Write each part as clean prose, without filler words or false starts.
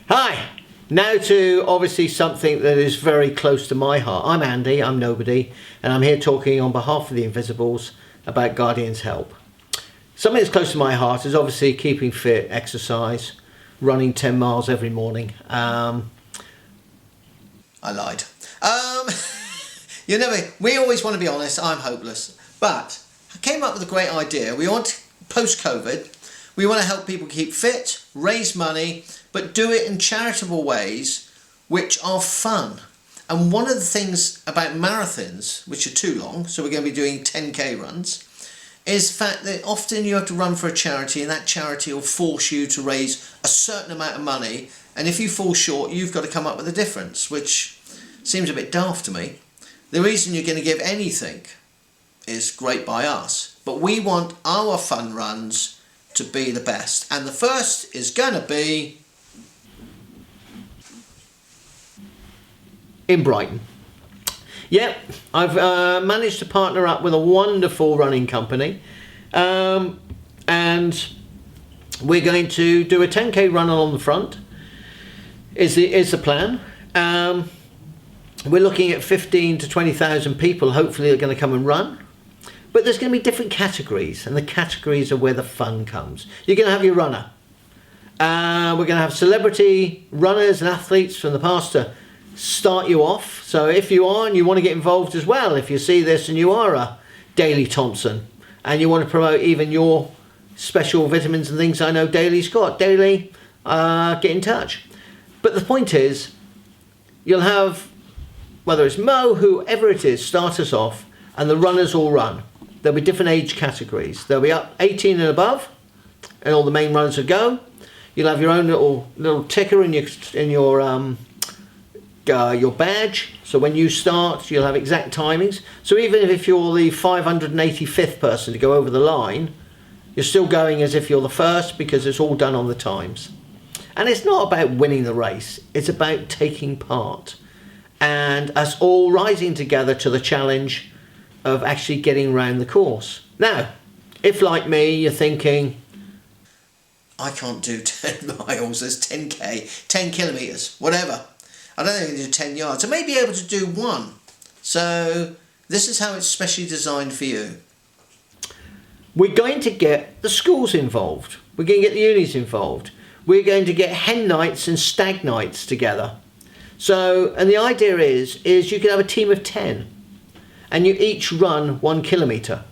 Hi! Now to obviously something that is very close to my heart. I'm Andy, I'm Nobody, and I'm here talking on behalf of the Invisibles about Guardians Help. Something that's close to my heart is obviously keeping fit, exercise, running 10 miles every morning. I lied. We always want to be honest, I'm hopeless. But I came up with a great idea. We want, post-COVID, we want to help people keep fit, raise money, but do it in charitable ways which are fun. And one of the things about marathons, which are too long, so we're going to be doing 10k runs, is the fact that often you have to run for a charity and that charity will force you to raise a certain amount of money, and if you fall short you've got to come up with a difference, which seems a bit daft to me. The reason you're going to give anything is great by us, but we want our fun runs to be the best, and the first is going to be in Brighton. Yep, I've managed to partner up with a wonderful running company, and we're going to do a 10k run along the front is the plan. We're looking at 15 to 20,000 people hopefully are going to come and run, but there's going to be different categories, and the categories are where the fun comes. You're going to have your runner, we're going to have celebrity runners and athletes from the past to start you off. So if you are and you want to get involved as well, if you see this and you are a Daley Thompson and you want to promote even your special vitamins and things, I know Daley's got. Daley, get in touch. But the point is, you'll have, whether it's Mo, whoever it is, start us off, and the runners all run. There'll be different age categories. There'll be up 18 and above, and all the main runners will go. You'll have your own little ticker in your badge, so when you start you'll have exact timings, so even if you're the 585th person to go over the line, you're still going as if you're the first, because it's all done on the times. And it's not about winning the race, it's about taking part and us all rising together to the challenge of actually getting around the course. Now, if like me you're thinking, I can't do 10 miles, there's 10k, 10 kilometres, whatever, I don't think I can do 10 yards. I may be able to do one. So this is how it's specially designed for you. We're going to get the schools involved. We're going to get the unis involved. We're going to get hen nights and stag nights together. So, and the idea is you can have a team of 10 and you each run 1 kilometre.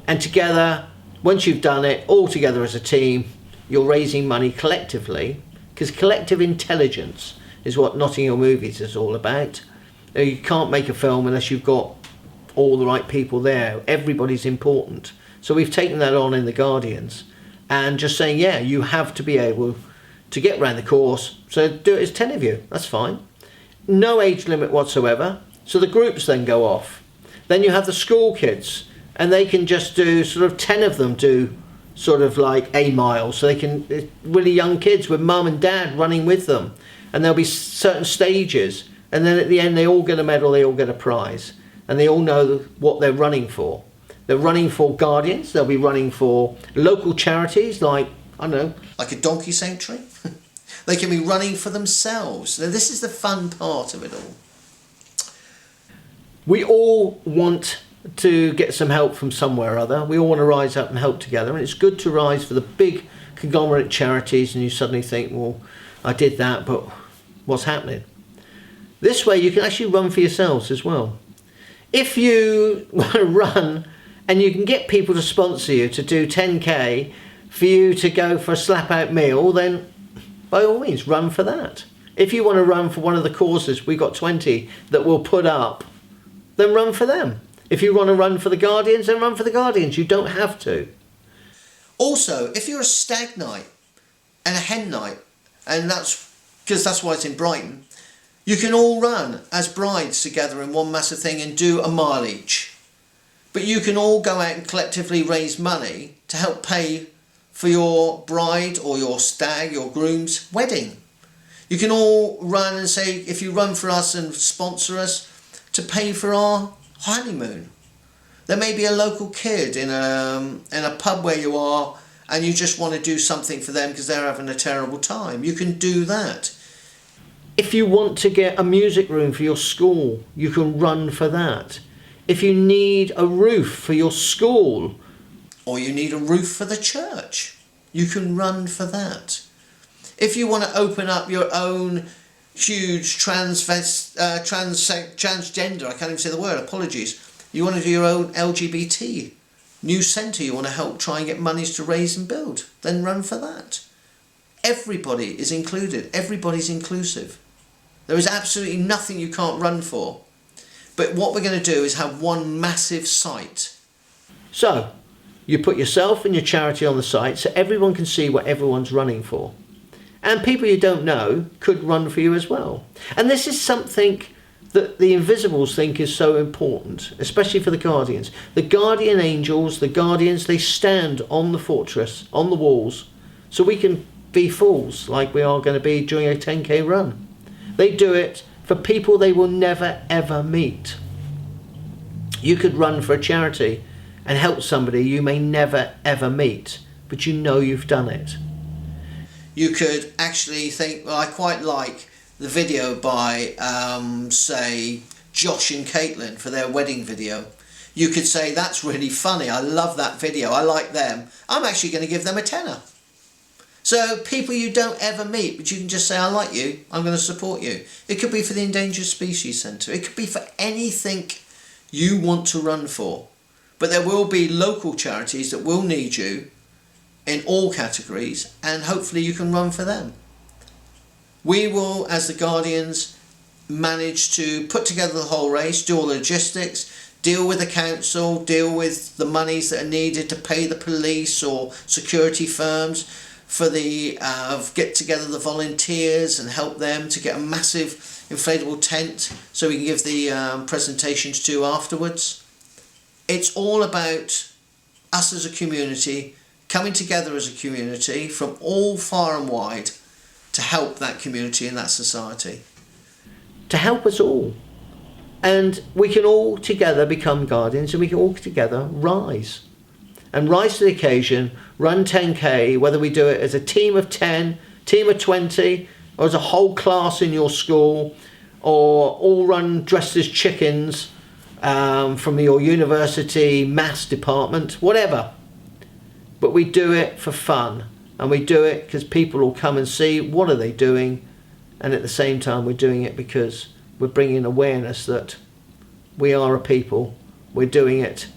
And together, once you've done it, all together as a team, you're raising money collectively, because collective intelligence is what Notting Hill Movies is all about. You can't make a film unless you've got all the right people there. Everybody's important. So we've taken that on in the Guardians and just saying, yeah, you have to be able to get around the course. So do it as 10 of you, that's fine. No age limit whatsoever. So the groups then go off. Then you have the school kids, and they can just do sort of 10 of them do sort of like a mile. So they can, really young kids with mum and dad running with them. And there'll be certain stages, and then at the end they all get a medal, they all get a prize, and they all know what they're running for. They're running for Guardians, they'll be running for local charities like, I don't know, like a donkey sanctuary. They can be running for themselves. Now this is the fun part of it all. We all want to get some help from somewhere or other. We all want to rise up and help together, and it's good to rise for the big conglomerate charities, and you suddenly think, well, I did that, but what's happening? This way you can actually run for yourselves as well. If you want to run and you can get people to sponsor you to do 10k for you to go for a slap out meal, then by all means run for that. If you want to run for one of the causes we've got 20 that we'll put up, then run for them. If you want to run for the Guardians, then run for the Guardians. You don't have to. Also, if you're a stag night and a hen night, and that's because that's why it's in Brighton, you can all run as brides together in one massive thing and do a mile each. But you can all go out and collectively raise money to help pay for your bride or your stag, your groom's wedding. You can all run and say, if you run for us and sponsor us, to pay for our honeymoon. There may be a local kid in a pub where you are and you just want to do something for them because they're having a terrible time, you can do that. If you want to get a music room for your school, you can run for that. If you need a roof for your school, or you need a roof for the church, you can run for that. If you want to open up your own huge transgender, I can't even say the word, apologies. You want to do your own LGBT new centre, you want to help try and get monies to raise and build, then run for that. Everybody is included. Everybody's inclusive. There is absolutely nothing you can't run for. But what we're going to do is have one massive site. So, you put yourself and your charity on the site so everyone can see what everyone's running for. And people you don't know could run for you as well. And this is something that the Invisibles think is so important, especially for the Guardians. The Guardian Angels, the Guardians, they stand on the fortress, on the walls, so we can be fools like we are going to be during a 10k run. They do it for people they will never ever meet. You could run for a charity and help somebody you may never ever meet, but you know you've done it. You could actually think, well, I quite like the video by, say, Josh and Caitlin for their wedding video. You could say, that's really funny, I love that video, I like them. I'm actually going to give them a tenner. So people you don't ever meet, but you can just say, I like you, I'm going to support you. It could be for the Endangered Species Centre. It could be for anything you want to run for. But there will be local charities that will need you in all categories, and hopefully you can run for them. We will, as the Guardians, manage to put together the whole race, do all the logistics, deal with the council, deal with the monies that are needed to pay the police or security firms, for the get together the volunteers and help them to get a massive inflatable tent so we can give the presentations to afterwards. It's all about us as a community coming together as a community from all far and wide to help that community and that society. To help us all. And we can all together become Guardians, and we can all together rise. And rise to the occasion, run 10k, whether we do it as a team of 10, team of 20, or as a whole class in your school, or all run dressed as chickens from your university maths department, whatever. But we do it for fun, and we do it because people will come and see what are they doing, and at the same time we're doing it because we're bringing awareness that we are a people, we're doing it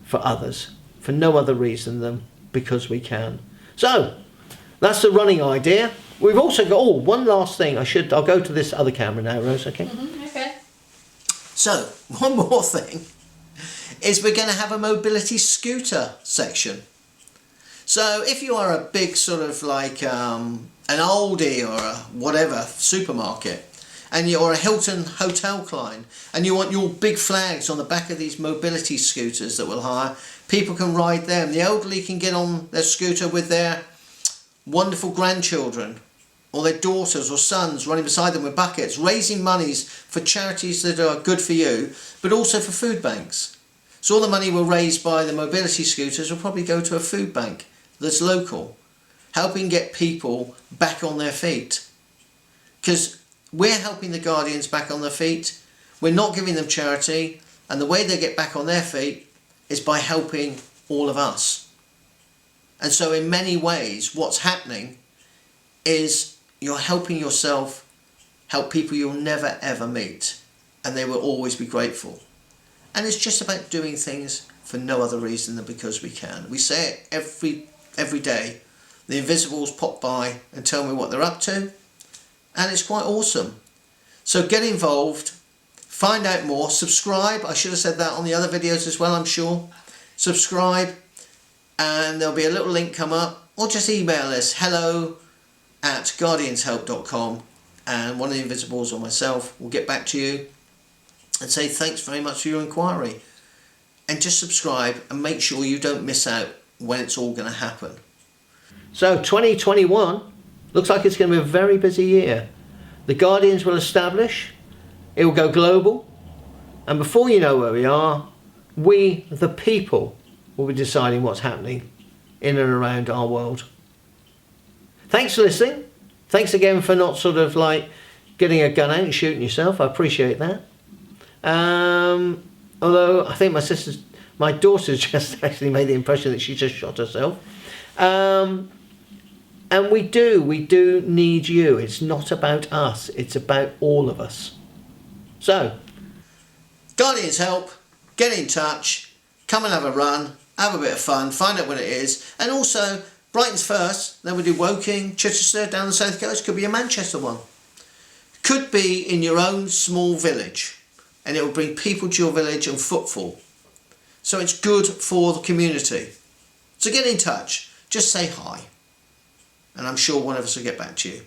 for others, for no other reason than because we can. So that's the running idea. We've also got one last thing. I'll go to this other camera now, Rose, okay? Okay. So one more thing is we're going to have a mobility scooter section. So if you are a big sort of like an Aldi or a whatever supermarket, and you're a Hilton hotel client, and you want your big flags on the back of these mobility scooters that we'll hire, people can ride them. The elderly can get on their scooter with their wonderful grandchildren or their daughters or sons running beside them with buckets, raising monies for charities that are good for you, but also for food banks. So all the money we'll raise by the mobility scooters will probably go to a food bank that's local, helping get people back on their feet. Because we're helping the Guardians back on their feet, we're not giving them charity, and the way they get back on their feet is by helping all of us. And so in many ways what's happening is you're helping yourself help people you'll never ever meet, and they will always be grateful. And it's just about doing things for no other reason than because we can. We say it every day. The Invisibles pop by and tell me what they're up to, and it's quite awesome. So get involved, find out more, subscribe. I should have said that on the other videos as well, I'm sure. Subscribe, and there'll be a little link come up, or just email us hello@guardianshelp.com, and one of the Invisibles or myself will get back to you and say thanks very much for your inquiry. And just subscribe and make sure you don't miss out when it's all going to happen. So 2021 looks like it's going to be a very busy year. The Guardians will establish, it will go global, and before you know where we are, we, the people, will be deciding what's happening in and around our world. Thanks for listening. Thanks again for not sort of like getting a gun out and shooting yourself. I appreciate that. Although I think my daughter's just actually made the impression that she just shot herself. And we do need you. It's not about us. It's about all of us. So, Guardians help. Get in touch. Come and have a run. Have a bit of fun. Find out what it is. And also, Brighton's first. Then we do Woking, Chichester, down the south coast. Could be a Manchester one. Could be in your own small village. And it will bring people to your village and footfall. So it's good for the community. So get in touch. Just say hi. And I'm sure one of us will get back to you.